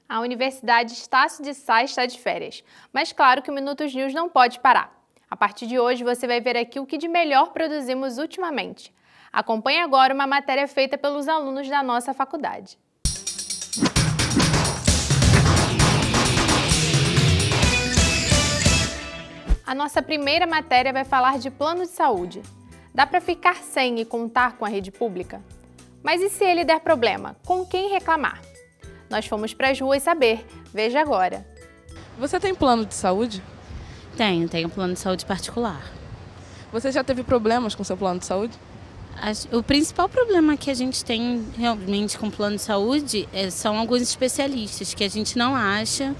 A Universidade Estácio de Sá está de férias, mas claro que o Minutos News não pode parar. A partir de hoje você vai ver aqui o que de melhor produzimos ultimamente. Acompanhe agora uma matéria feita pelos alunos da nossa faculdade. A nossa primeira matéria vai falar de plano de saúde. Dá para ficar sem e contar com a rede pública? Mas e se ele der problema? Com quem reclamar? Nós fomos para as ruas saber. Veja agora. Você tem plano de saúde? Tenho plano de saúde particular. Você já teve problemas com seu plano de saúde? O principal problema que a gente tem realmente com o plano de saúde são alguns especialistas que a gente não acha.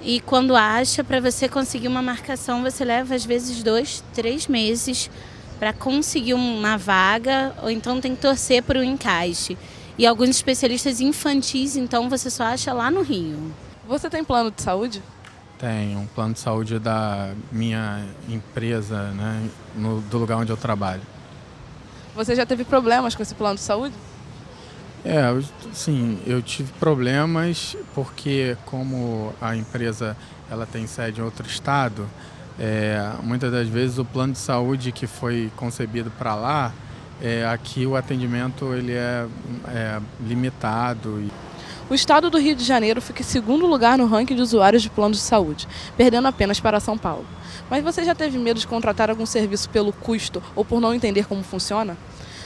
E quando acha, para você conseguir uma marcação, você leva às vezes 2, 3 meses para conseguir uma vaga, ou então tem que torcer por um encaixe. E alguns especialistas infantis, então, você só acha lá no Rio. Você tem plano de saúde? Tenho um plano de saúde da minha empresa, né, do lugar onde eu trabalho. Você já teve problemas com esse plano de saúde? Sim, eu tive problemas porque como a empresa ela tem sede em outro estado, muitas das vezes o plano de saúde que foi concebido para lá, aqui o atendimento ele é limitado. O estado do Rio de Janeiro fica em segundo lugar no ranking de usuários de planos de saúde, perdendo apenas para São Paulo. Mas você já teve medo de contratar algum serviço pelo custo ou por não entender como funciona?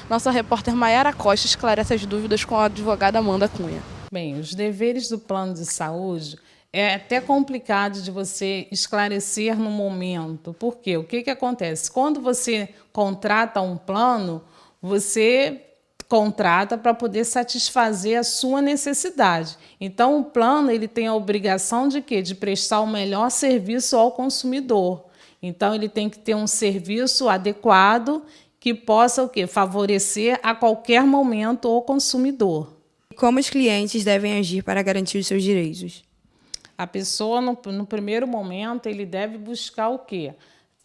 Nossa repórter Maiara Costa esclarece as dúvidas com a advogada Amanda Cunha. Bem, os deveres do plano de saúde é até complicado de você esclarecer no momento. Por quê? O que acontece? Quando você contrata um plano, você contrata para poder satisfazer a sua necessidade. Então, o plano ele tem a obrigação de quê? De prestar o melhor serviço ao consumidor. Então, ele tem que ter um serviço adequado que possa o quê? Favorecer a qualquer momento o consumidor. Como os clientes devem agir para garantir os seus direitos? A pessoa, no primeiro momento, ele deve buscar o quê?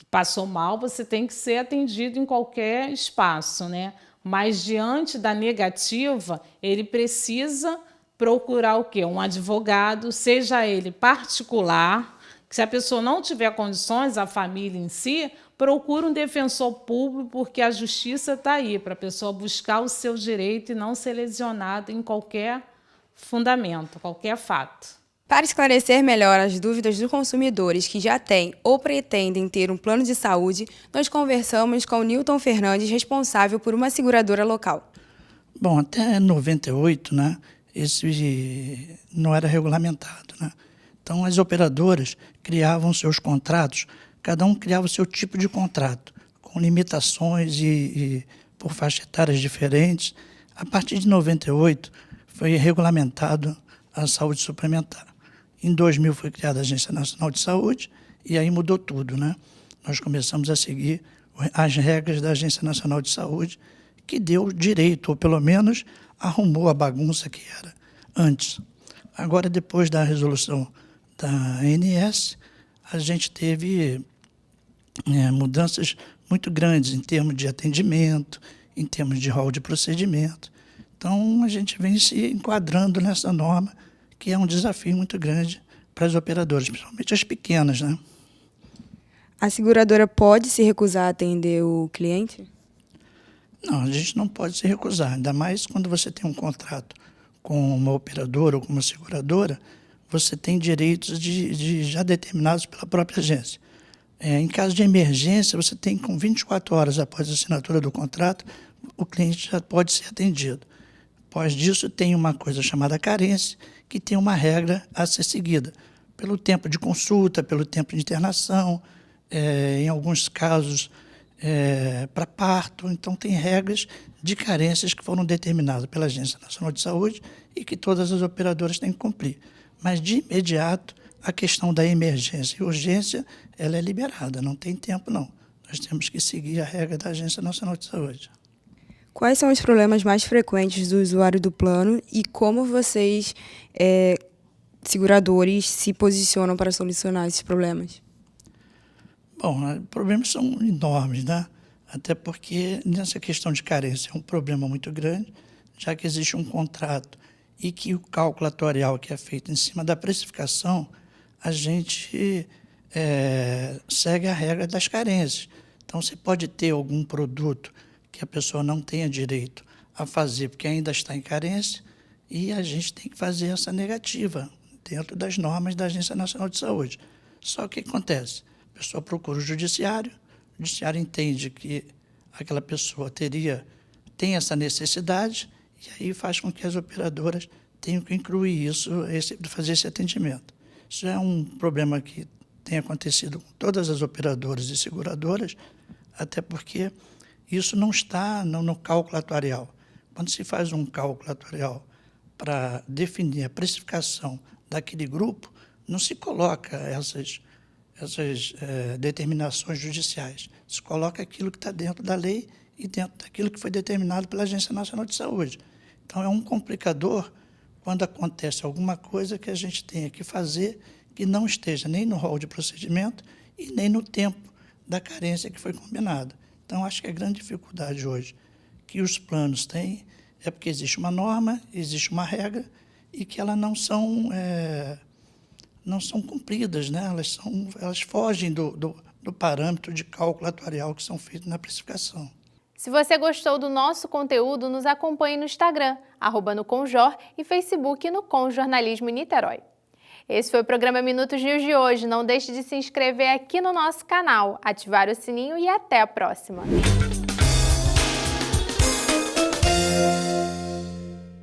Passou mal, você tem que ser atendido em qualquer espaço, né? Mas, diante da negativa, ele precisa procurar o quê? Um advogado, seja ele particular, que se a pessoa não tiver condições, a família em si, procura um defensor público, porque a justiça está aí para a pessoa buscar o seu direito e não ser lesionada em qualquer fundamento, qualquer fato. Para esclarecer melhor as dúvidas dos consumidores que já têm ou pretendem ter um plano de saúde, nós conversamos com o Nilton Fernandes, responsável por uma seguradora local. Bom, até 98, né, esse não era regulamentado, né? Então, as operadoras criavam seus contratos, cada um criava o seu tipo de contrato, com limitações e por faixa etárias diferentes. A partir de 98, foi regulamentado a saúde suplementar. Em 2000 foi criada a Agência Nacional de Saúde e aí mudou tudo, né? Nós começamos a seguir as regras da Agência Nacional de Saúde, que deu direito, ou pelo menos arrumou a bagunça que era antes. Agora, depois da resolução da ANS, a gente teve mudanças muito grandes em termos de atendimento, em termos de rol de procedimento. Então, a gente vem se enquadrando nessa norma, que é um desafio muito grande para as operadoras, principalmente as pequenas, né? A seguradora pode se recusar a atender o cliente? Não, a gente não pode se recusar, ainda mais quando você tem um contrato com uma operadora ou com uma seguradora, você tem direitos já determinados pela própria agência. Em caso de emergência, você tem com 24 horas após a assinatura do contrato, o cliente já pode ser atendido. Após disso, tem uma coisa chamada carência, que tem uma regra a ser seguida, pelo tempo de consulta, pelo tempo de internação, em alguns casos para parto. Então, tem regras de carências que foram determinadas pela Agência Nacional de Saúde e que todas as operadoras têm que cumprir. Mas, de imediato, a questão da emergência e urgência, ela é liberada, não tem tempo, não. Nós temos que seguir a regra da Agência Nacional de Saúde. Quais são os problemas mais frequentes do usuário do plano e como vocês, seguradores, se posicionam para solucionar esses problemas? Bom, os problemas são enormes, né? Até porque nessa questão de carência é um problema muito grande, já que existe um contrato e que o cálculo atuarial que é feito em cima da precificação, a gente segue a regra das carências. Então, você pode ter algum produto que a pessoa não tenha direito a fazer porque ainda está em carência e a gente tem que fazer essa negativa dentro das normas da Agência Nacional de Saúde. Só que o que acontece? A pessoa procura o judiciário entende que aquela pessoa tem essa necessidade e aí faz com que as operadoras tenham que incluir isso, fazer esse atendimento. Isso é um problema que tem acontecido com todas as operadoras e seguradoras, até porque isso não está no cálculo atuarial. Quando se faz um cálculo atuarial para definir a precificação daquele grupo, não se coloca essas determinações judiciais. Se coloca aquilo que está dentro da lei e dentro daquilo que foi determinado pela Agência Nacional de Saúde. Então, é um complicador quando acontece alguma coisa que a gente tenha que fazer que não esteja nem no rol de procedimento e nem no tempo da carência que foi combinada. Então, acho que a grande dificuldade hoje que os planos têm é porque existe uma norma, existe uma regra e que elas não são cumpridas, né? Elas fogem do parâmetro de cálculo atuarial que são feitos na precificação. Se você gostou do nosso conteúdo, nos acompanhe no Instagram, @noconjor, e Facebook no Com Jornalismo Niterói. Esse foi o programa Minutos News de hoje. Não deixe de se inscrever aqui no nosso canal, ativar o sininho e até a próxima.